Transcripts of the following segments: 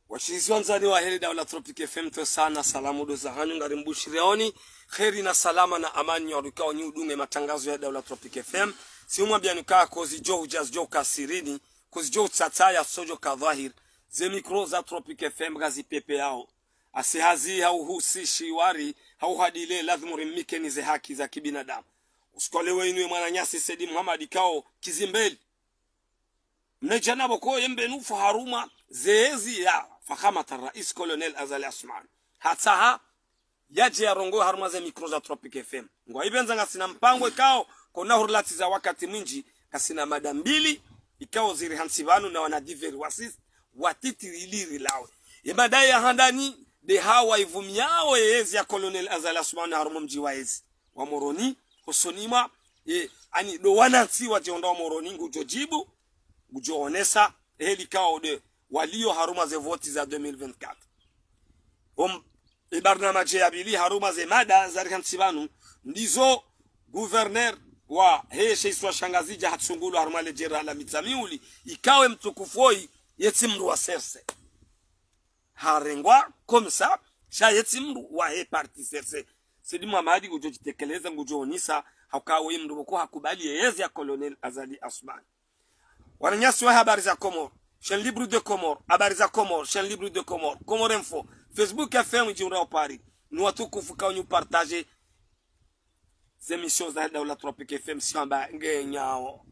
Washizi wanzani wa heri Daula Tropic FM to sana salamu do za hanyu ngari mbushirioni kheri na salama na amani yorukao ni udunge matangazo ya Daula Tropic FM si umwambia nukaa kozi jo hujaz jo kasirini kozi jo tsataya sojo kadhahir ze mikro za Tropic FM gazi pepe yao asihazi hau husishi wari hau hadile lazima rimike ni ze haki za kibinadamu usikolewe inwe mwananyasi Sedi Muhammad kao kizimbeli mnejana boko yembe nufu haruma zeezi ya فخامة الرئيس كولونيل أزالي أسمان هاتساها yaje yarongo haruma ze mikro za Tropic FM ngwa ibenza ngasina mpango ikao kona hurlati za wakati mwinji kasina mada mbili ikao ziri hansibanu na wanadiveri wasis watitirili lawe yemada ya handani de hawa ivumiao yezi ya Colonel Azali Asman haruma mji waezi wa Moroni husonima ani do wanansi wajonda wa Moroni ngujojibu ngujoonesa heli kao de walio haruma ze voti za 2024 barnamaji ya bili haruma ze mada za hansibanu ndizo gouverneur wa heshe iswa shangazija hatsungulu haruma lejera la mitamiuli ikawe mtukufoi yetimru wa serse harengwa komsa sha yetimru wa he parti serse Sedi Muhammad gujojitekeleza ngujonisa haukawe mru ko hakubali yezi ya Colonel Azali Asman wananyasi wa habari za Komoro chaîne libre de Comores, habari za Comores, chaîne libre de Comores, Comores Info, Facebook FM jiura au Paris. Nous watukufu kwa ñu partager émissions za Daula Tropic FM siamba ngenyao.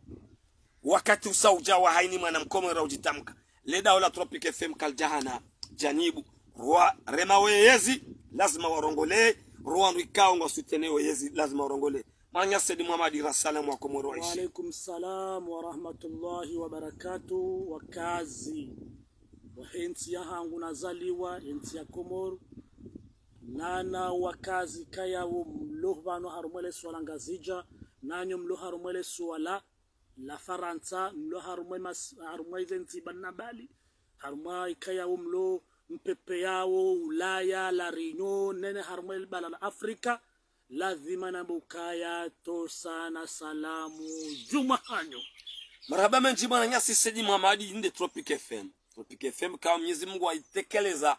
Wakati usauja wa haini mwana mkomera ujitamka. Le Daula Tropic FM kaljahana janibu rwa rema weyezi lazima warongole ruandu ikao ngo sutene weyezi lazima warongole. Manya Sedi Muhammad rasalamu wa Komoro waishi. Wa alaikum salam wa rahmatullahi wa barakatuh wa kazi. Wa henti ya hangu nazaliwa, henti ya Komoro. Nana wa kazi kaya wa mlohbano harumwele swala ngazija. Nanyo mloharumwele swala la Faransa. Mloharumwele zenti banabali. Harumwele kaya wa mlo mpepe yao, Ulaya, la Rino, nene harumwele bala la Afrika. Lazima na bukaya tosa na salamu jumahanyo marhaba menji bwana nyasi Sedi Muhammad inde Tropic FM kama Mwenyezi Mungu aitekeleza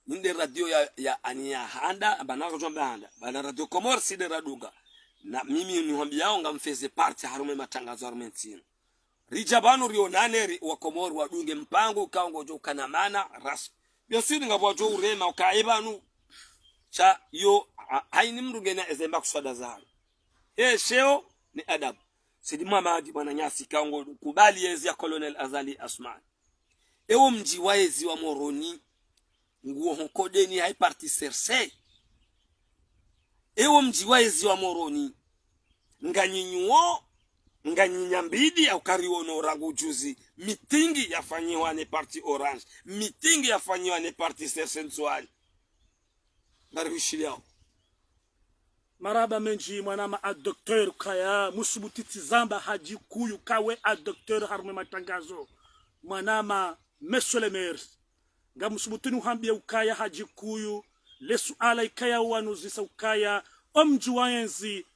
inde radio ya ania handa bana jomba handa bana radio Comores side radunga na mimi niwaambia ngamfeze party harume matangazo armentino rijabanu rionane wa Comores wadunge mpango kaongo jo kana mana rasmi yosiri ngabwa jo urema ukaibanu cha yo haini mrugena ezemba kuswada zao sheo ni adabu Sedi Muhammad bwana nyasi kaongo kubali yezi ya Colonel Azali Asman ewo mji waezi wa Moroni nguo honkodeni hai parti serse ewo mji waezi wa Moroni nganyinyuo nganyinyambidi au kariono rangu juzi mitingi yafanyiwa ne parti Orange mitingi yafanyiwa ne parti serse nsuali barishiliao maraba menji mwanama a docteur kaya musubutiti zamba haji kuyu kawe a docteur harume matangazo mwanama monsieur le maire nga musubutini uhambia ukaya haji kuyu lesu ala ikaya wanuzisa ukaya omjuwaenzi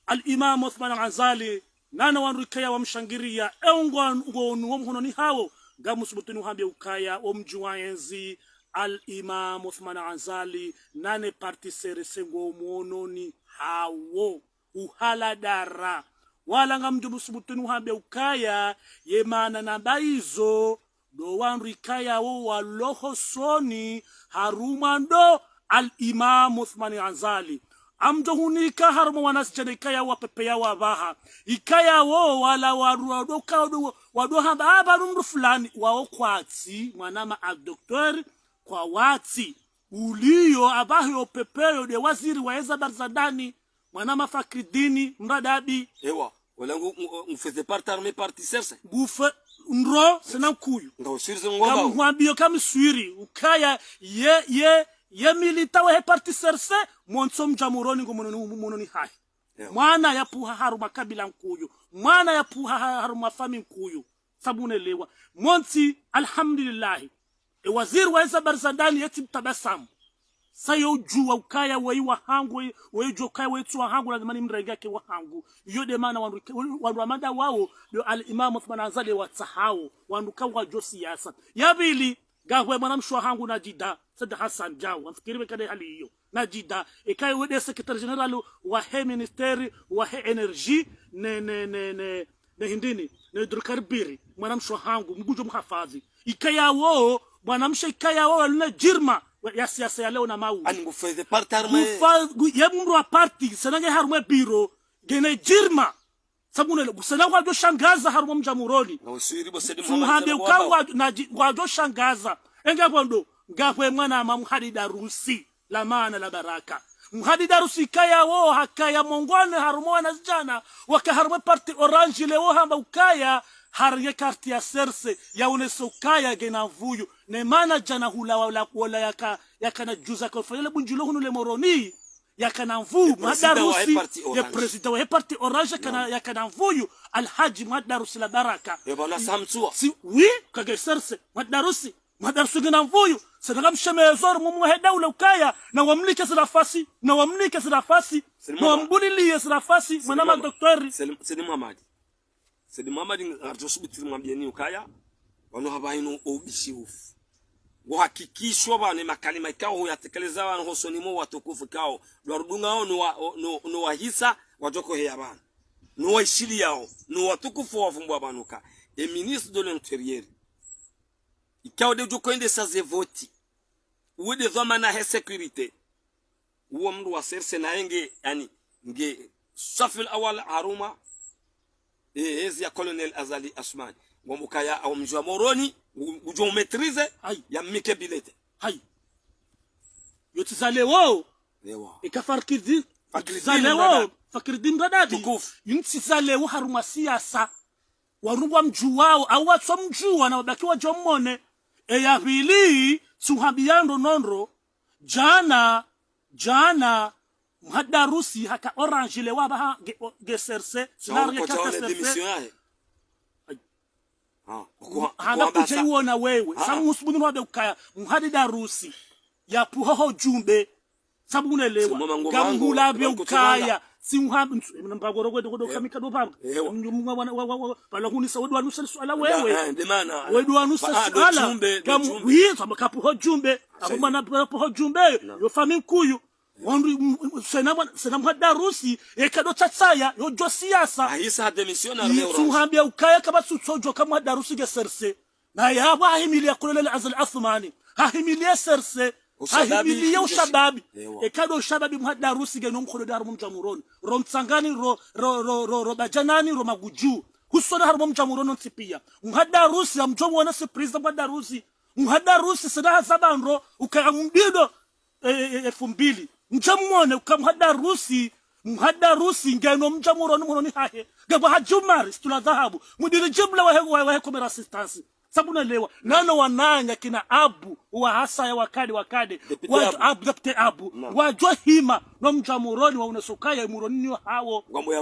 al-Imam Uthman Azali nana wanru ikaya wamshangiria eungonu wamhononi hao nga musubutini uhambia ukaya omjuwaenzi al-Imam Uthman Azali nane parti seresengo mononi hawo uhaladara wala ngamjubu subutunu habe ukaya yemana na baizo do wanru ikaya wo waloho soni harumando al-Imam Uthman Azali amjo hunika haruma wanasijana ikaya wa pepe ya wabaha ikaya wo wala wadu haba numru fulani wao kwati mwanama a docteur kwa wati ulio abahi pepeo de waziri waeza barzadani mwanama Fakridini mradabi ewa wala mfeze parti arme parti serse bufe nro sina kuyu Ngo sirize ngomba. kam mwambio kam swiri ukaya ye milita wa parti serse monso mjamuroni ngo mononi hai. Mwana ya puha haru makabila nkuyu. Mwana ya puha haru mafami nkuyu. Sabune lewa. Monti alhamdulillah. Waziri wa Eza Barzandani yeti tabasamu. Sayo jua ukaya wei wahangu wei jua ukaya wei tuwa hangu na zamani mrenga ke wahangu. Yode mana wanruamanda wao lio al-Imam Uthman Azali watahao. Wanuka wajo siyasa. Yabili gahwe mwanamshu wahangu na jida. Sada Hassan Jao. Wamfikiriwe kade hali hiyo. Na jida. Ikaye wede sekretari generalu wa he ministeri wa he energy ne hindini. Ne hidrokarbiri. Mwanamshu wahangu. Mbujo mhafadhi. Ikaya wao. Mwanamshu ikaya wao luna jirma. Ya siasa ya leo na mau. Ani ngufeze parti arme. Ya mumru wa parti. Senange harumwe biro. Gene jirma. Sabune le. Senange wajo shangaza harumwe mjamuroni. Na usiri bo sedi Muhambe ukawa wajo shangaza. Enga bondo. Ngahwe mwana ama muhadida rusi. La maana la baraka. Muhadida rusi kaya wo hakaya mongwane harumwe na zijana. Waka harumwe parti orange leo hamba ukaya. Harye karti ya serse ya uneso kaya gena vuyu ne mana jana hula wala yaka na juza kwa fanyele bunjilo hunu le moroni yaka na vuyu madarusi ya president wa parti orange kana yaka na vuyu alhaji madarusi la baraka yebala samtua si wi kage serse madarusi gena vuyu sana msheme zor mumu hedawla ukaya na wamlike sirafasi na wambulili sirafasi mwanama doktori Sedi Muhammad Sedi Muhammad arjosubitiri mwambieni ukaya wano habaino obishi ufu wahakikishwa bane makalima ikao yatekeleza bana hosonimo watukufu kao lwarudunga ao no wahisa wajoko heya bana no waishili yao no watukufu wavumbwa banuka e ministre de l'intérieur ikao de joko ende sa zevoti uwe de dhamana he sécurité uwe mdu wa serse na enge yani nge safil awal haruma ya colonel Azali Asmani ngomukaya au mjwa moroni ujo maîtriser ya mike bilete hai yotizale wao lewa ikafarkidi zale fakirdim radadi yuntsizale wo haruma siasa warubwa mjuwao au watso mjuwa na wabaki wa jomone ya pili suhabiando nonro jana mhadarusi haka orange le waba geserse sinarge kaka serse handa kuchaiwona wewe sabu musubuni wabe ukaya mhadarusi ya puhoho jumbe sabu unelewa gamhula be ukaya sinhabi mbagoro kwedo kamika do pam wala kunisa wedwa nusa swala wewe ndemana wedwa nusa swala gamu wizo makapuho jumbe abumana puho jumbe yo fami kuyu wandu sena mhadarusi ekado tsatsaya yo josiasa ahisa demissionnaire leo suhambia ukaya kama sutsojo kama mhadarusi geserse na yaba ahimilia kulele azal athmani ahimilia serse ahimilia ushababi ekado ushababi mhadarusi geno mkhodo daru mjamuroni romtsangani ro bajanani ro maguju husona haru mjamuroni nsipia mhadarusi amjomo wana surprise mhadarusi sada sabandro ukamdido 2000 mjamone mhadarusi ngeno mjamuroni mononi hahe gaba hajumari stula dhahabu mudiri jumla wa komera assistance sabuna lewa nano wananga kina abu wa hasa ya wakade wa abu wajwa hima no mjamuroni wa unasukaya muroni ni hawo ngombo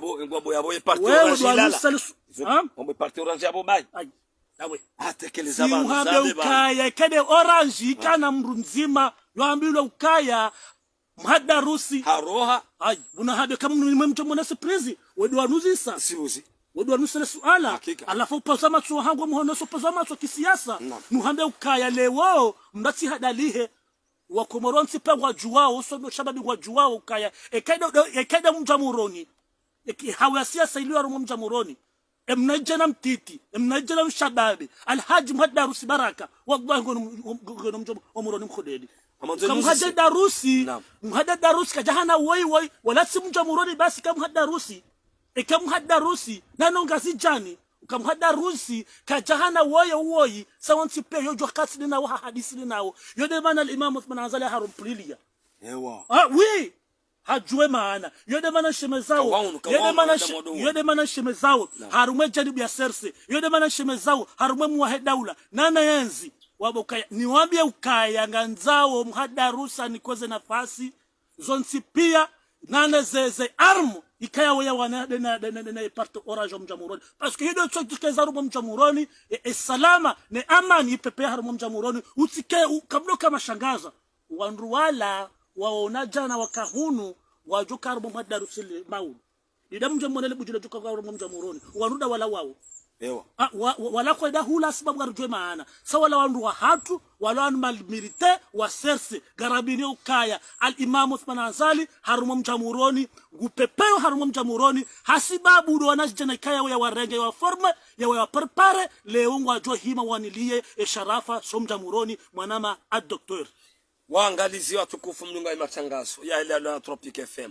yabo parti orange lala ngombo parti orange yabo bai awe atekeleza bana zabe ukaya kade orange kana mrunzima yoambilo ukaya mhadarusi haroha unahabe kama mtu mwana surprise wedwa nuzisa siuzi wedwa nusele suala alafu upazama tso hangu muhono so pazama tso kisiasa nuhambe ukaya lewo mdati hadalihe wa komoronsi pangwa juwao so shababi kwa juwao ukaya ekaida mjamuroni hawa siasa iliyo rumo mjamuroni emnajana mtiti emnajana mshababi alhaji mhadarusi baraka wallahi ngono mjamuroni mkhodedi mhadarusi kajahana woi wala simjamuroni basi kamhadarusi ekamhadarusi nanongazi jani ukamhadarusi kajahana woi sawansi pe yojo kasi na wa hadisi nao yode bana al-Imam Uthman Azali harumplilia ewa oui hajue maana yode mana shemezao yode mana shemezao harumwe janibu ya serse yode mana shemezao harumwe muwahedaula nana yenzi wabo kaya niwambie ukaya nganzao mhadarusa nikoze nafasi zonsi pia nane zeze armu ikaya weya wana na parto orange mjamuroni parce que hido tso tukeza rumo mjamuroni salama ne amani ipepe harumo mjamuroni utike kablo kama shangaza wandu wala waona jana wakahunu wajuka rumo madarusile maulu ida mjamuroni bujule juka rumo mjamuroni wanuda wala wao ewa wala kwa da hula sababu arjwe maana sawa la wandu wa hatu wala wandu milite wa serse garabini ukaya al-Imam Uthman Azali harumo mjamuroni gupepeo harumo mjamuroni hasibabu do wanajana kaya ya warenge ya forme ya prepare leo ngwajwa hima wanilie sharafa so mjamuroni mwanama ad-Docteur waangalizi watukufu mlunga matangazo ya ile la Tropic FM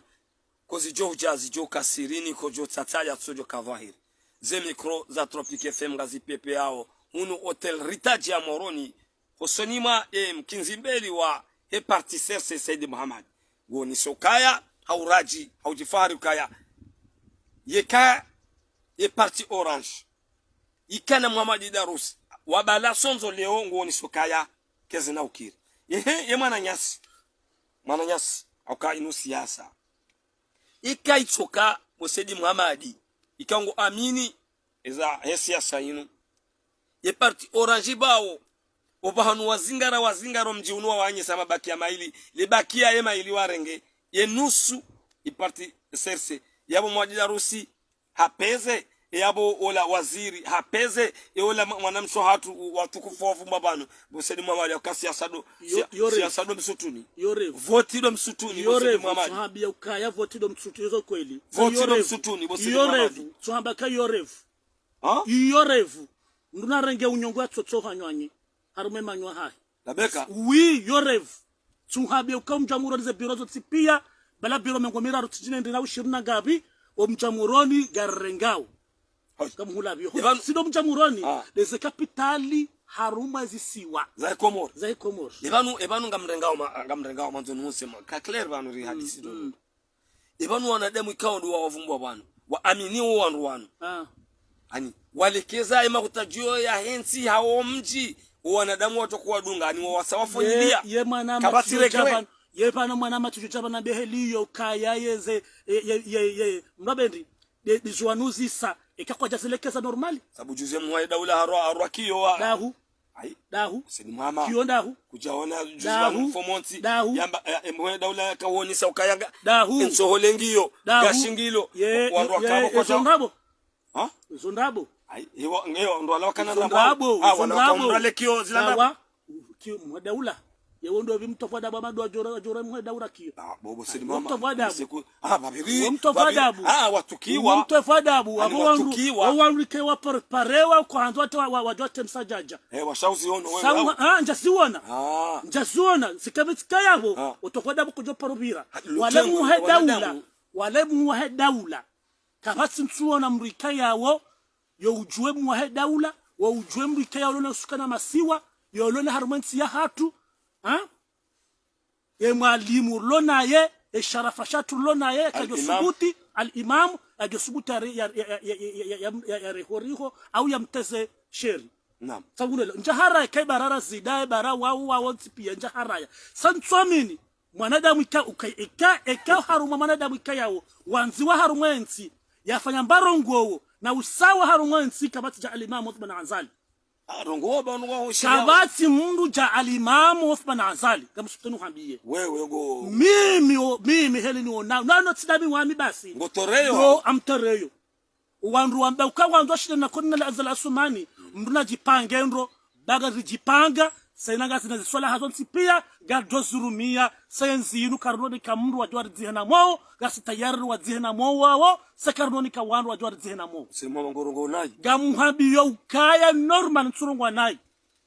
kozi jo jazi jo kasirini ko jo tataya tsojo kavahiri ze mikro za Tropic FM ngazi pepe yao unu hotel Ritaji ya Moroni hosonima mkinzimbeli wa parti serse Said Muhammad goni sokaya hauraji haujifari ukaya yeka parti orange ikana Muhammad Darus wabala sonzo leo ngoni sokaya kezina ukiri ye mwana nyasi auka inu siasa ikaitsoka Said Muhammad ikango amini eza siasa inu ye parti orange bao obahanu wazingaro mjiunwa wanye sama bakia maili le bakia ye maili warenge ye nusu iparti serse yabo Muhammad Darusi hapeze yabo ola waziri hapeze ola mwanamsho hatu watukufu wafu mbabano Said Muhammad akasi siasado msutuni voti do msutuni Said Muhammad sahabi ukaya voti do msutuni zo kweli voti do msutuni Said Muhammad tuhamba ka yorevu nduna renge unyongo atsotso hanywanyi harume manywa hai labeka oui yorevu tuhabi ukamjamuroni ze biro zo tipia bala biro mengomira rutijine ndina ushirina gabi omjamuroni garengao kamhula bio sido mjamuroni deze kapitali haruma zisiwa za Komor ebanu ngamrengao manzo nusema ka clear banu ri hadisi do ebanu wanadamu ikao ndo wavumbwa banu waamini wanu ani walekeza ima kutajio ya hensi hao mji wanadamu watakuwa dunga ni wasawafonyilia ye mwana matujaban ye pana mwana matujaban na beheliyo kaya yeze ye mbabendi dizwanuzi sa ikakwa jaselekeza normali sababu juze mwa daula harwakiyo wa dahu Said Muhammad kiyo dahu kujaona juze mfomonti yamba mwa daula kawoni sa ukayanga ensoholengiyo gashingilo wandu akabo kwa zondabo zondabo hiyo ngeo ndo alawakana zondabo wanakamrale kio zilanda kio madaula yewo ndo bimtofada baba ndo jora madaula kio bobo Said Muhammad babiri mtofadabu watukiwa mtofadabu abo wandu ke wa preparewa kwanza wajote msajaja washauzi ono wewe njasiona sikamitsika yabo utofadabu kujo parubira wale muhedaula kabasi msuona mrika yawo yo ujue muhedaula wa ujue mrika yawo na sukana masiwa yo lona harmansi ya hatu ye mwalimu lona ye sharafashatu lona ye kajosubuti al-imam ajosubuti ya rehoriho au ya mteze sheri naam sabunelo njahara kai barara zidae bara wao pia njahara sansomini mwanadamu ika haruma mwanadamu ikayao wanziwa harumwensi yafanya mbarongo na usawa harumwensi kabati ja al-Imam Uthman Azali rongo bano kabati mundu ja al-Imam Uthman Azali kamsutunu hambiye wewe go mimi heli ni ona nano tsidami wami basi ngotoreyo amtoreyo wandu wamba ukawanzo shida na konna la Asumani mnduna jipange ndro baga rijipanga sainanga zinaziswala hazonsi pia gadozurumia sayenzi inu karnoni kamru wajwari zihena mo gasi tayari wazihena mo wao sakarnoni kawandu wajwari zihena mo sema ngorongo nayi gamuhabi yo ukaya normal nsurungwa nayi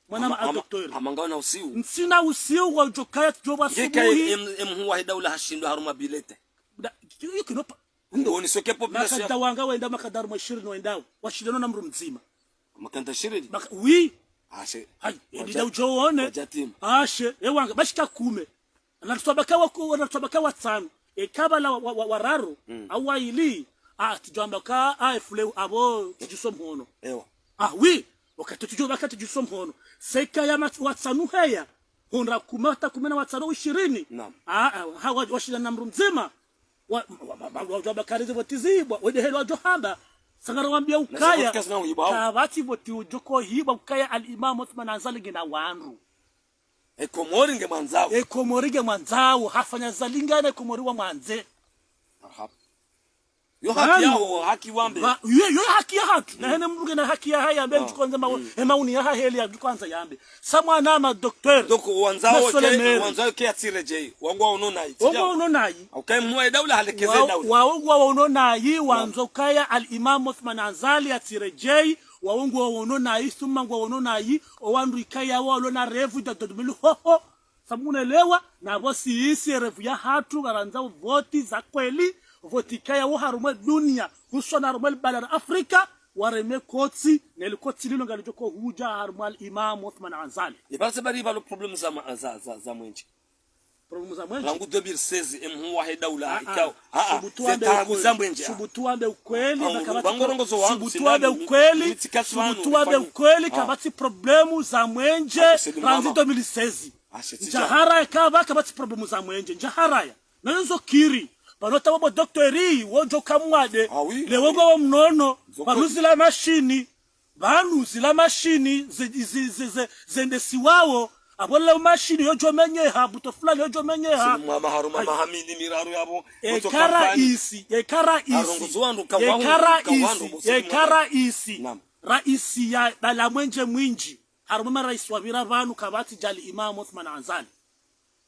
mwana ad-Docteur amangao na usiu nsina usiu wa jokaya joba subuhi huwa daula hashindo haruma bilete yikinopa ndo ni soke population makadawanga wenda makadaru mashiri wendao washidano na mru mzima makanta shiridi oui ashe hai ndio ujoone ashe ewanga bashika kume anatobaka wako anatobaka watano ekabala wararo awaili tujamba ka afule abo tujusomhono ewa oui wakati tujusomhono seka ya watsanu heya honra kumata kumena watsanu 20 hawa washina namru mzima wajaba karize botizibwa wedehelo johamba sangara wambia ukaya kabati boti ujoko hiba ukaya al-Imam Uthman Azali gina wanru ekomorige mwanzao hafanya zalingana ekomori wa mwanze yo haki yao haki wambe yo haki ya hatu na hene mruge na haki ya haya ambe mchukonza mauni ya heli ya kwanza yambe samwa nama doktor doko wanzao ke atire je wangwa unonai okay mwa daula halekeze daula wangwa unonai wanzo kaya al-Imam Uthman Azali atire je wangwa unonai summa ngwa unonai owandu ikaya walo na revu dadodumili hoho samunelewa na bosi isi revu ya hatu garanza voti za kweli votikaya wo harumwe dunia husona harumwe balad Afrika wareme kotsi nel kotsi lilo ngalijoko huja harumwe al-Imam Uthman Azali ibase bari balo problem za mwenje langu 2016 emhu wa daula ikao subutuambe ukweli subutuambe ukweli kabati problemu za mwenje ranzi 2016 njahara ikaba kabati problemu za mwenje njahara ya nanzo kiri balota wabo doktori wojo kamwade lewogo wa mnono baruzila mashini zende siwao abola mashini yojo menyeha buto fulani yojo menyeha mama haruma mahamidi miraru yabo ekara isi raisi ya bala mwenje mwinji haruma raisi wa viravanu kabati jali Imam Uthman Azali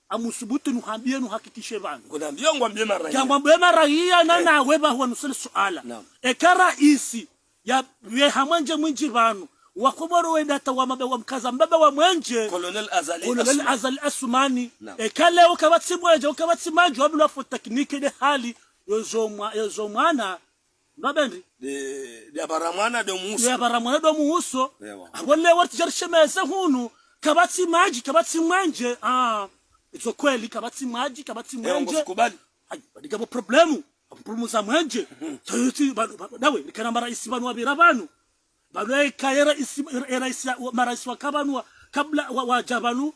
amusubutu nuhambie nuhakikishe vangu kunambia ngwambie maraia na weba huwa nusuli suala ekara isi ya hamwenje mwinji vanu wakomoro wenda tawamabe wa mkaza mbaba wa mwenje Colonel Azali Asumani ekale ukabati mwenje ukabati manji wabila fo tekniki de hali yozo mwana nabendi de baramwana do muhuso abole wati jarishemeze hunu kabati maji kabati mwenje ito kweli kabati maji kabati mwenje kubali badigabo problemu za mwenje tayuti dawe nikana maraisi banu abirabanu banu kayera isi maraisi wa kabanu kabla wa jabanu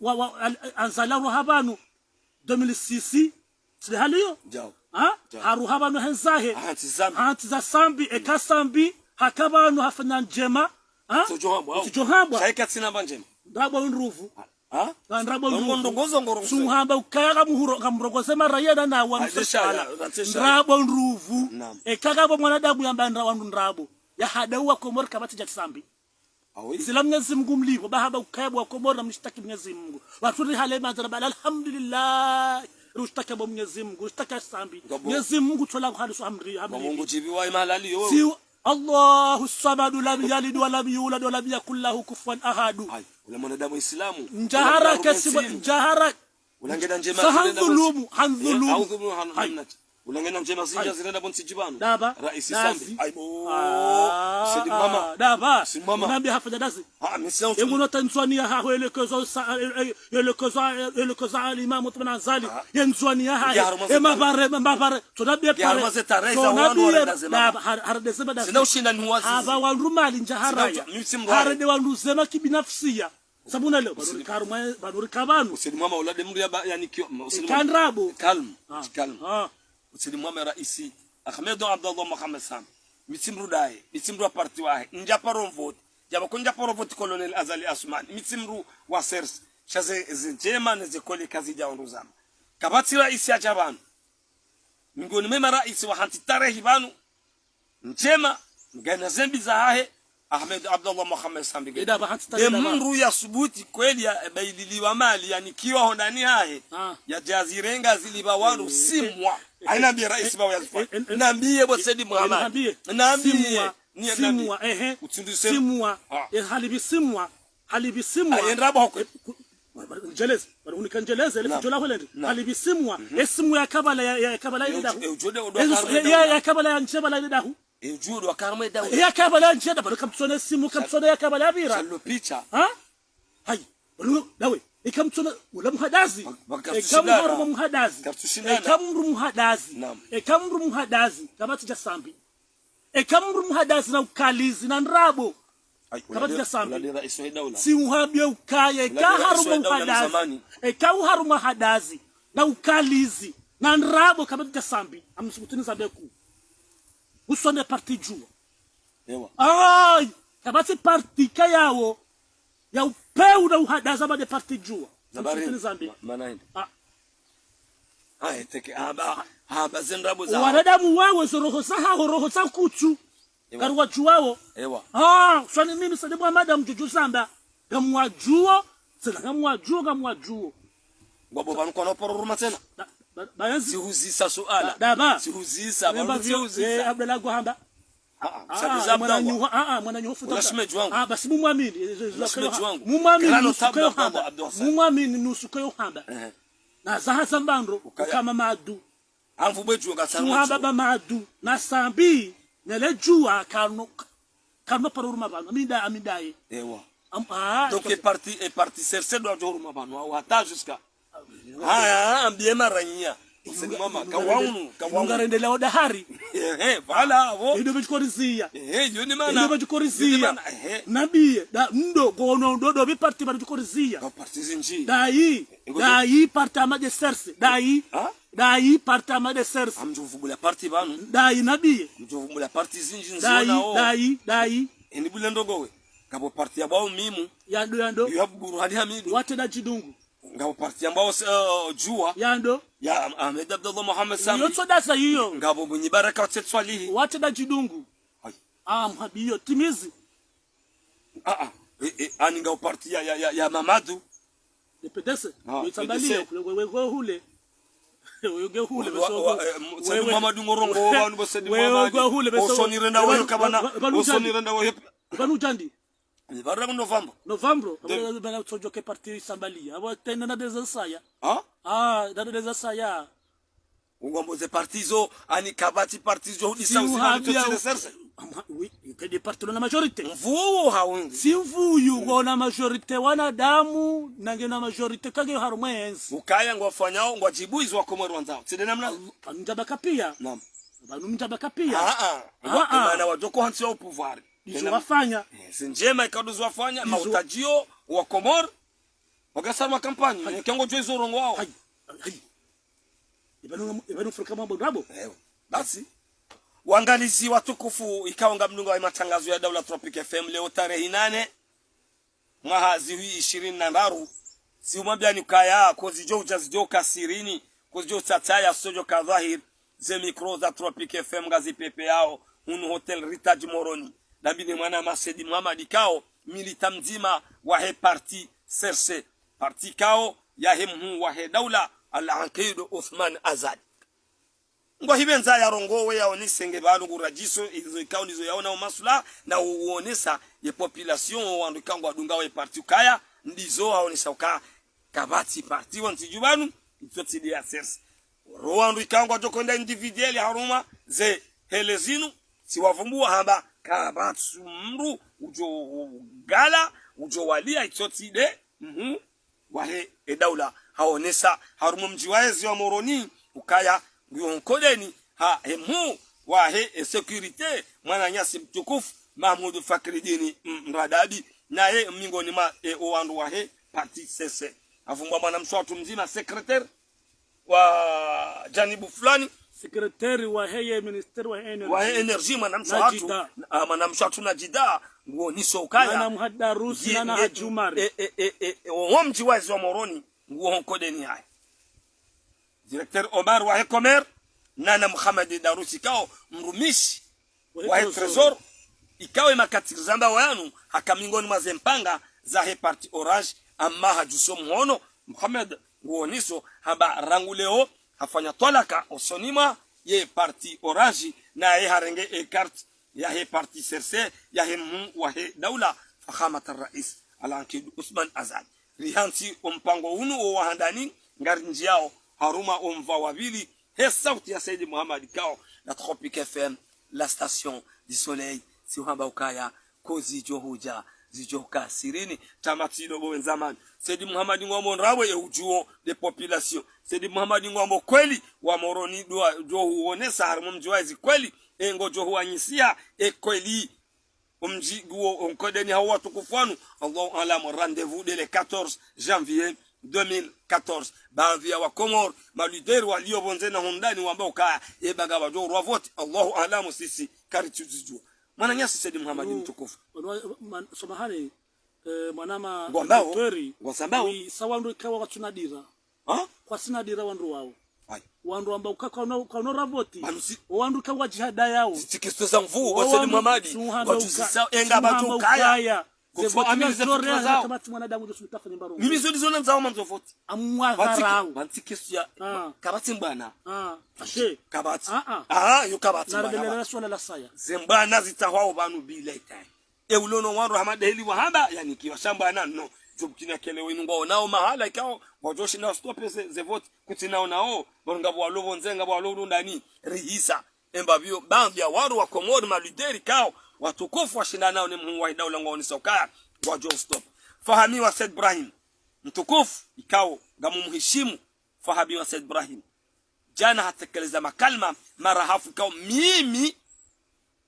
wa anzalahu habanu 2006 sihaliyo jao haru habanu henzahe hanti za sambi ekasambi hakabanu hafanya njema sojohambwa shaika tsina banjema ndabo nruvu ndongozo suhamba ukaya muhuro kamrogoze marayeda na wamusala ndrabo nruvu ekagabo mwanadamu yamba wandu ndrabo ya hadawa komor kabati jatsambi Islam Mwenyezi Mungu mlipo bahaba ukayabwa komor na mshtaki Mwenyezi Mungu waturi halema zaraba alhamdulillah rushtaki Mwenyezi Mungu rushtaki sambi Mwenyezi Mungu tola hadisu amri Mungu jibiwa imalali yo Allahu samadu lam yalid wa lam yulad wa lam yakul lahu kufuwan ahad. Ule mwanadamu Islamu. Njahara kasiba njahara. Ulangenda njema handhulumu. Ulangenda njema zinja zinaenda bonsi jibano. Rais Sambi. Sidi mama. Daba. Nambi hafanya dazi. Emuno Tanzania ha elekoza al-Imam Uthman Azali. Tanzania ha. Mabare. Tunabia pare. Sina ushinda ni wazi. Aba walumali njahara. Harade waluzema kibinafsia. Sabuna leo banuri kabanu. Usidi mama ulade mri yani kandrabo. Calm. Usidi mama raisi Ahmed Abdullah Mohamed Sam. Mitsimru dai, mitsimru parti wahe. Njaparo vote. Jaba kunjaparo vote Colonel Azali Asumani. Mitsimru wa sers. Shaze njema nezekole kazi jaondozama. Kabati raisi ajabanu. Ngoni mema raisi wa hanti tarehi banu. Njema ngana zembi za hahe Ahmed Abdullah Mohamed Sam bige. Mru ya subuti kweli ya baililiwa mali yani kiwa hondani hahe ya jazirenga ziliba wanu simwa. Aina bi rais bawa yazfa. Naambie Bosedi Muhammad. Naambie simwa simwa halibisimwa ayendraba hokwe jelez unikanjeleza ile jola holende halibisimwa esimu ya kabala ile dahu ya kabala ya njebala ile dahu ejudo wakarme dahu ya kabala ya njeda bado kamtsone simu kamtsone ya kabala ya bira sallo picha hai dawe mtuna ula muhadazi Bakatushindana. ekamu muhadazi Katushindana. ekamu muhadazi Naam. ekamu muhadazi kabati cha sambi ekamu muhadazi na ukalizi na nrabo kabati cha sambi uladira iso daula si uhabye ukaya ekaharumu muhadazi ekauharumu muhadazi na ukalizi na nrabo kabati cha sambi amsukutini sabeku usonde parti jua ewa ay kabati parti kayawo ya upeu na uhadaza ba de parti jua zabari zambi manaenda ah teke aba zendrabo za wanadamu wawe roho sa kutu karwa juwao ewa swani mimi sade Muhammad amjuju samba gamwajuo sala gamwajuo ngabo banu kono pororuma tena bayanzi sihuzisa suala daba sihuzisa banu sihuzisa Abdallah Gohamba sabiza mwana nyofu unashimeji wangu basi mumwamini mumwamini nusukayo hamba na zaha sambandro kama madu amvu bweju ngatanga suhamba ba madu na sambi nele jua kano paruruma banu amidaye ewa donc est parti serse do joruma banu au hata jusqu'à ambie maranya mama kawaunu ngarendela odahari voilà wo ndio bechikorizia yoni mana ndio bechikorizia nabiye da ndo gono ndo bi parti ba bechikorizia parti zinji dai parti amade serse dai parti amade serse amjuvubula parti banu dai nabiye mjuvubula parti zinji nzona o dai eni bule ndogowe kabo parti abao mimu yando yaburu hadi hamidu wate da jidungu ngabo parti ambao jua yando ya Ahmed Abdullah Muhammad Sami yoto dasa hiyo ngabo bunyi baraka tswalihi wate da jidungu mhabiyo timizi ani ngabo parti ya Mamadu depedese yotambalia wewe hule wewe Mamadu ngorongo wanu bosedi Mamadu osonirenda wewe kabana osonirenda wewe banu jandi Barra November bana tojoke parti sambalia abo tena na deza saya deza saya ngombo ze partizo ani kabati partizo udisa usina serse oui que parti na majorité mvuo hawengi si mvuyu gona majorité wanadamu nange na majorité kage harumwenzi ukaya ngwafanyao ngwajibuizo wako rwanzao side namna njabaka pia naam banu njabaka pia maana wajoko hansi au pouvoir Izo wafanya sinjema ikaduzo wafanya mautajio wa Komor wakasema kampani kengo joizo rongo wao ibanu Afrika mambo ndabo basi waangalizi watukufu ikawa ngamdunga wa matangazo ya Daula Tropic FM leo tarehe 8 mwahazi hii 20 si umwambia ni kaya kozijo ujazijo kasirini kozijo tataya sojo kadhahir ze micro za Tropic FM gazi pepe yao un hotel Ritage Moroni Dabine mwana Masedi Muhammad kao milita mzima wa he parti serse parti kao ya hemu wa he Daula al-Anqidu Uthman Azad ngo hibenza ya rongowe ya onisenge banu gurajiso izo ikao nizo yaona masula na uonesa ye population wandukango adunga we parti kaya ndizo aonesa uka kabati parti wantijubanu itsotsi ya serse rowandu ikango ajokonda individuel haruma ze helezinu siwavumbua hamba kabatsu mru ujo gala ujo walia itsotide wahe Daula haonesa harumu mjiwaezi wa Moroni ukaya ngionkodeni hemu wahe security mwana nyasi mtukufu Mahmoud Fakridini Mradabi naye mingoni ma owandu wahe parti sese avumbwa mwana mswatu mzima secretary wa janibu fulani secretary wa heye minister wa energy mwana mswatu na jida nguoniso ukaya na mhadarusi na hajumari womji wazi wa Moroni nguonkodeni haya directeur Omar wa Komer nana Muhammad Darusi kao mrumishi wa Trésor ikawe makatizamba wanu hakamingoni mazempanga za he parti Orange amma hajuso muono Muhammad nguoniso haba ranguleo hafanya tolaka osonima ye parti Orange na ye harenge e carte ya he parti Serse ya he wa he Daula fakhamat ar-rais al-Anqidu Uthman Azad rihansi mpango unu wa handani ngari njiao haruma omva wabili he sauti ya Saidi Muhammad kao la Tropic FM la station du soleil si hamba ukaya kozi johuja zijoka sirini tamatido bo wenzamani Sedi Muhammad ngomo rawe ya ujuo de population Sedi Muhammad ngomo kweli wa moroni do huonesa harmu mjiwazi kweli engo jo huanyisia kweli umjiguo onkodeni hawa tukufanu Allah alam rendez-vous de le 14 janvier 2014 baadhi wa Komor malideri waliobonze na hundani ambao kaya bagawa jo rwa vote Allahu alam sisi karitujijua mwana nyasi Sedi Muhammad mtukufu somahani mwanama Gombao Gosambao sawandu ikawa watunadira kwa sinadira wandu wao wandu ambao kwa ravoti wandu kawa jihada yao zikisto za mvuu wa Sedi Muhammad wajuzisa enga batu kaya kufo amili za fikra zao mimi zodi zona nzao mamzofoti amwadharau bantikisu ya kabati mbana ashe kabati yo kabati mbana swala la saya zembana zitahwao banu bila itai ulono wandu hamada heli wahaba yani kiwa shamba no jobkina kele winu ngao nao mahala ikao wajoshi na stope ze vote kutinao nao bonga bwa lobo nzenga bwa lobo ndani rihisa embabio bandi ya waru wa Komoro malideri kao watukufu washinda nao ni Mungu wa daula ngao ni soka wajo stop fahamiwa Said Ibrahim mtukufu ikao ngamumheshimu fahamiwa Said Ibrahim jana hatekeleza makalma mara hafu kao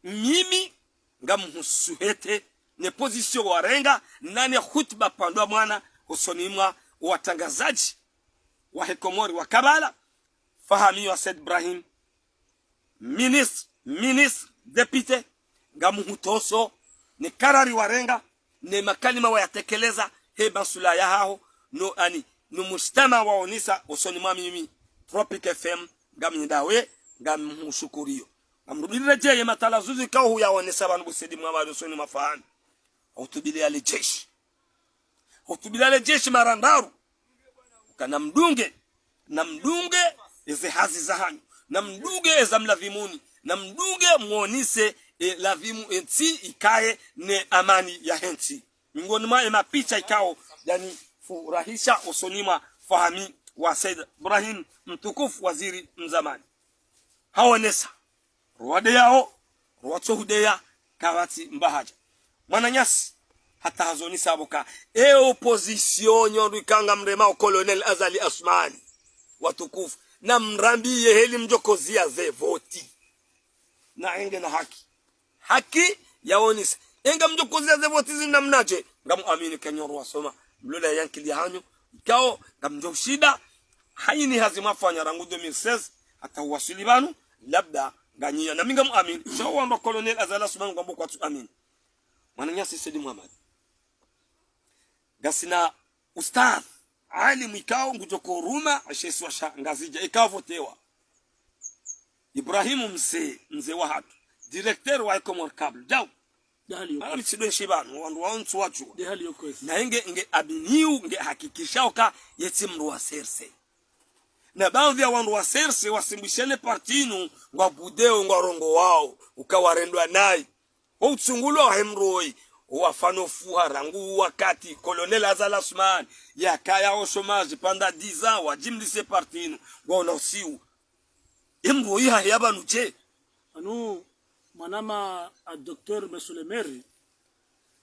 mimi ngamusuhete ne position warenga nani khutba pandwa mwana usonimwa watangazaji wa Komori wa Kabala fahamiwa Said Ibrahim ministre député ngamuhutoso ne karari warenga ne makalima wayatekeleza basula ya hao no ani no mustama waonisa usonimwa mimi Tropic FM ngamndawe ngamshukuriyo amrudire je matala zuzi kao huyaonesa banu Sedi Muhammad usoni mafahani utubilia le jeshi marandaru kana mdunge eze hazi zahanyu na mdunge eza mlavimuni na mdunge muonise lavimu enti ikae ne amani ya henti miongoni mwa mapicha ikao yani furahisha usonima fahami wa Said Ibrahim mtukufu waziri mzamani haonesa ruwade yao ruwatohudeya kawati mbahaja mwananyasi hata hazoni saboka opposition nyondo ikanga mrema Colonel Azali Asmani watukufu na mrambiye heli mjokozia ze voti na enge na haki yaonisa enga mjokozia ze voti zinamnaje ngamuamini kenyoro wasoma mlola yankili hanyo ikao ngamjoshida haini hazimafanya rangu 2016 hata uwasili banu labda ganyia na minga muamini shawa ndo Colonel Azali Asmani ngombo kwa tu amini mwananyasi Sedi Muhammad gasina ustadh alimu ikao ngujoko ruma asheswa ngazija ikavotewa Ibrahimu mzee wa hatu directeur wa Komor Cable jao dali sidwe shibanu wandu waontu wachu dehali yokwesi na nge abiniu nge hakikishao ka yeti mru wa serse na baadhi ya wandu wa serse wasimbishene partinu ngwa budeo ngwa rongo wao ukawarendwa nai utsungulo wa hemroi wafano fuha rangu wakati Colonel Azali Asmani ya kaya oshomaji panda 10 ans wajimlise partinu wana usiu imbo iha yaba nuche anu manama Dr. Mesolemeri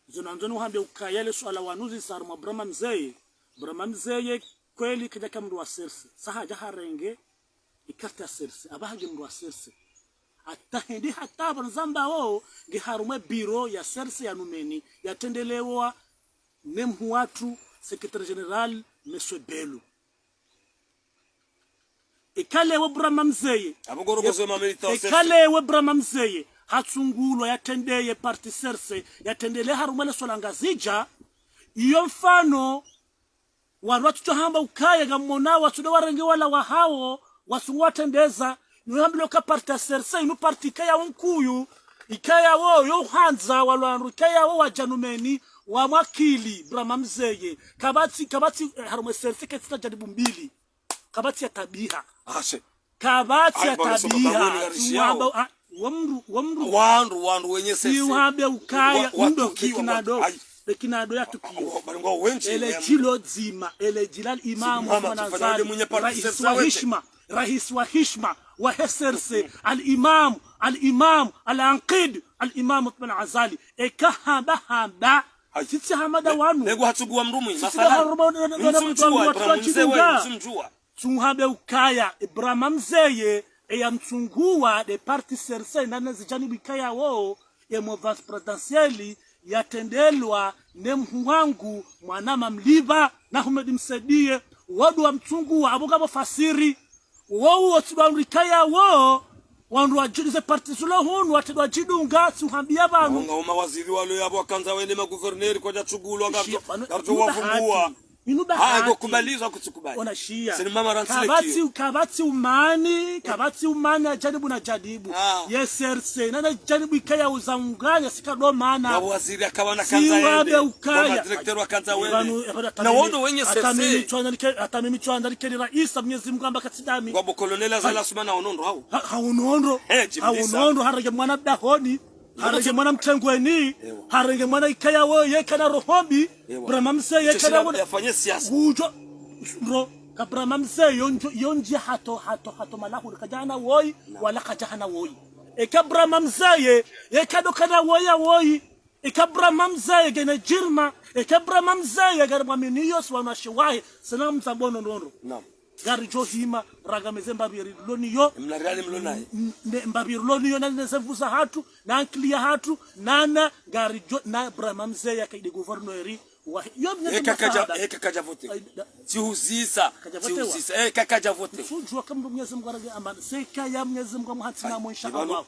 zonanzonu hambe ukayele swala wanuzi sarma Brahma mzeye kweli kidaka mru wa serse sahaja harenge ikata serse abahaje mru wa serse atahendi hata banzamba wao giharume biro ya serse ya numeni yatendelewa nemhu watu secretary general Monsieur Belu ikalewe Brahma mzeye abugorogozo mamerita ikalewe Brahma mzeye hatsungulo yatendeye parti serse yatendele harumele solangazija iyo mfano watu tuhamba ukaya gamona watu warenge wala wahao wasungwatendeza nuhambilo ka parti serse inu parti kaya unkuyu ikaya wo yo hanza walwanru ikaya wo wajanumeni wa mwakili Brahma mzeye kabati harume serse ketita jadibu mbili kabati ya tabiha kabati ya tabiha tuwamba wamru wandu wenye sese tuwambe ukaya ndo kinado ya tukio ele jilo zima ele jilal imamu Azali rais wa hishma wa heserse al-imam al-anqid al-imam Azali ekahamba sisi hamada wanu lego hatsugua mrumwi sisi masala msumjua tunhabe ukaya Ibrahim Mzeye ya mtungua de parti serse nana zijani bikaya wo ya movance presidentielle yatendelwa ne mwangu mwanama mliva na Ahmed Msedie wadu wa mtungua abugabo fasiri wo otubandikaya wo wandu wajulize parti zula honu watedwa jidunga tuhambia bantu ngo mawaziri walo yabo kanza wene ma governor kwa jachugulwa garjo wafungua hago kubalizwa kutukubali ona shia sini mama ransile kabati umani ajaribu na jadibu SRC nana jaribu ikaya uzanganya sikado maana waziri akabana kanza yende kwa director wa kanza wene na wondo wenye SRC hata mimi chwandalike ni rais Mwenyezi Mungu amba katidami kwa kolonel Azali Asumani haunondo haunondo harage mwana dahoni harage mwana mtengweni harage mwana ikaya wo yekana rohombi Ibrahim Mzeye yekana wo yafanye siasa ujo bro Ibrahim Mzeye yonji hato malahu kajana woi wala kajana woi Ibrahim Mzeye yekado kana woi Ibrahim Mzeye gene jirma Ibrahim Mzeye garba miniyos wana shiwahi sana mzabono ndondo naam gari johima raga mezemba biri loniyo mnarali mlonaye mbabiri loniyo na nesevuza hatu na anklia hatu nana gari jo na Ibrahim Mzeye kaide gouverneur wa kakaja vote tihuzisa kakaja vote sujua kama Mwenyezi Mungu araga amana seka ya Mwenyezi Mungu muhatina mo inshallah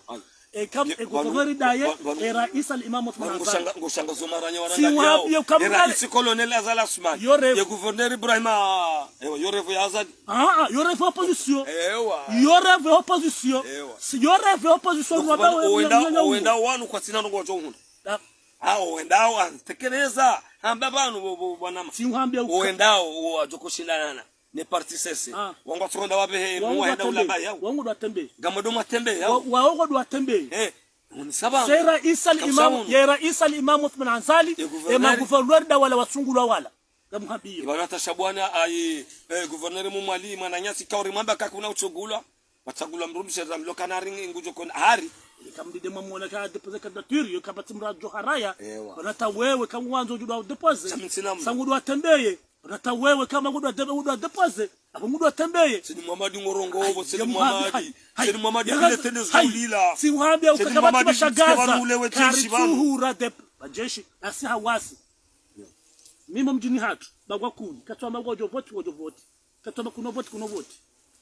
kam gouverneur daye rais al-imam Uthman ngoshanga zomaranya waranga rais colonel Azali Asumani ye gouverneur Ibrahim yorevo ya Azali yorevo opposition yorevo opposition si yorevo opposition wenda wanu kwa sina ngojo hunda wendao antekeleza ambabanu bwana wendao wajokushindana ne parti sese wangu tsonda wabe muwenda ulaba yao wangu dwatembe gamodo matembe yao waongo dwatembe unisaba sera Isa al-imam Uthman Azali ema gouverneur da wala wasungulwa wala gamhabiyo bana tashabwana ai gouverneur mumwali mwananyasi kauri mamba kakuna uchogulwa watagula mrudisha zamlo kanari ngujo kon hari kamdide mamona ka depose candidature kabati mrajo haraya banata wewe kama mwanzo juda depose sangu dwa tembeye banata wewe kama ngudwa depose abo ngudwa tembeye sidi Muhammad ngorongo obo sidi Muhammad ile tende zulila si uambia ukakabati mashagaza karituhura de bajeshi asi hawasi mimi mjini hatu bagwa kuni katwa magojo vote katwa kuno vote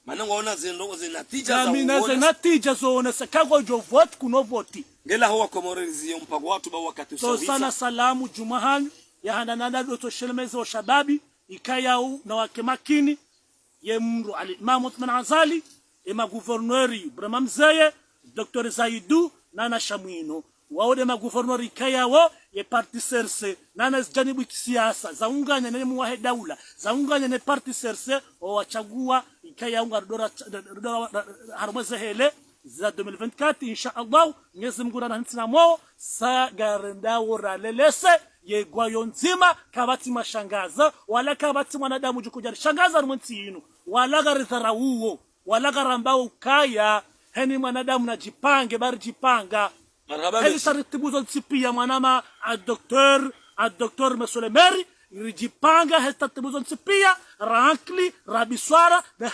mana ngaona zendo zinatija za mina zinatija zona sakago jo vote kuno vote ngela huwa komorezi mpago watu ba wakati so sana salamu jumahan ya handanada doto shelmeze wa shababi ikayau na wake makini ye mru al-imam Uthman Azali ema gouverneur Ibrahim Mzeye Dr. Zaidu nana Shamwino waode ma gouverneur ikayao ye parti serse nana janibu kisiasa zaunganya ne muwahe daula zaunganya ne parti serse o wachagua ikayao ngardora harmaze hele za 2024 insha Allah Mwenyezi Mungu ananitsina mo sa garenda ora lelese ye gwayo nzima kabati mashangaza wala kabati mwanadamu jukuja shangaza rumwenzi yinu wala garithara uwo wala garambao ukaya heni mwanadamu najipange bari jipanga heli taratibuzo nsipia mwanama a docteur Monsieur le maire rijipanga heli taratibuzo nsipia rankli rabiswara na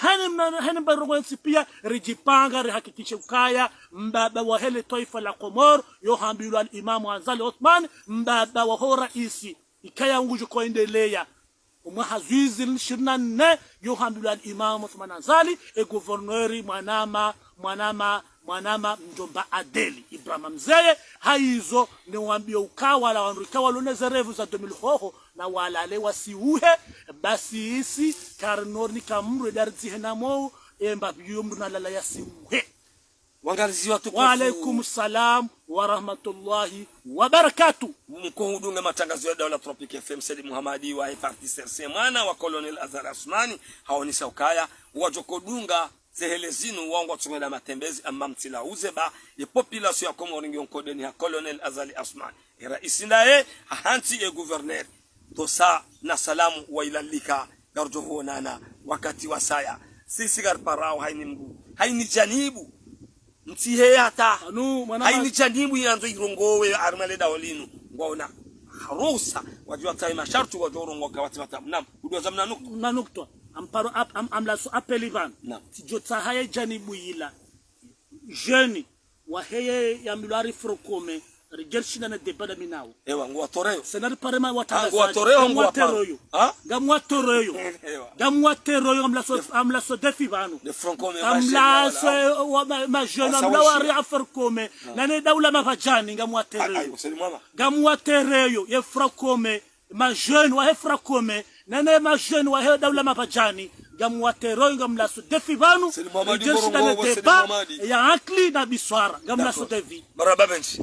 heni barugo nsipia rijipanga rihakikishe ukaya mbaba wa heli taifa la Komoro yohambilu al-imam Azali Uthman mbaba wa ho raisi ikaya nguju koendelea umahazwizi 24 yohambilu al-imam Uthman Azali gouverneur mwanama mjomba Adeli Ibrahim Mzeye haizo ni wambio ukawa la wanrikawa loneze revu za 2000 hoho na walale wasiuhe basi isi karnori kamru darzi henamo emba biyumru na lala yasiuhe wangalizi watu wa alaikum salam wa rahmatullahi wa barakatuh mkohudunga matangazo ya Daula Tropic FM Said Muhammadi wa parti serse mwana wa Colonel Azali Asumani haonisa ukaya wajokodunga zehelezinu wangu tsumela matembezi amma mtila uzeba ye population ya Komoro ngonkodeni ha Colonel Azali Asumani rais ndaye hanti e gouverneur dosa na salamu wa ilalika garjo honana wakati wasaya sisi garparao haini janibu mtihe hata haini janibu yanzo irongowe armale daolinu ngona harusa wajua tai masharti wa doro ngoka watata nam udwa zamna nukta na nukta amparo amla so apeli ban tijota haye janibu ila jeune wa heye ya milari frokome rigelshina na debada minawo ewa ngwa toreyo senari parema watala ngwa toreyo ngwa toroyo gamwa toroyo amla so defi banu de francome amla so ma jeune amla wari afrokome nane dawla mavajani gamwa tereyo ye frokome ma jeune wa he frokome nane ma jeune wa he dawla mavajani gamwa teroyo gamla so defi banu rigelshina na deba ya akli na biswara gamla so devi maraba benchi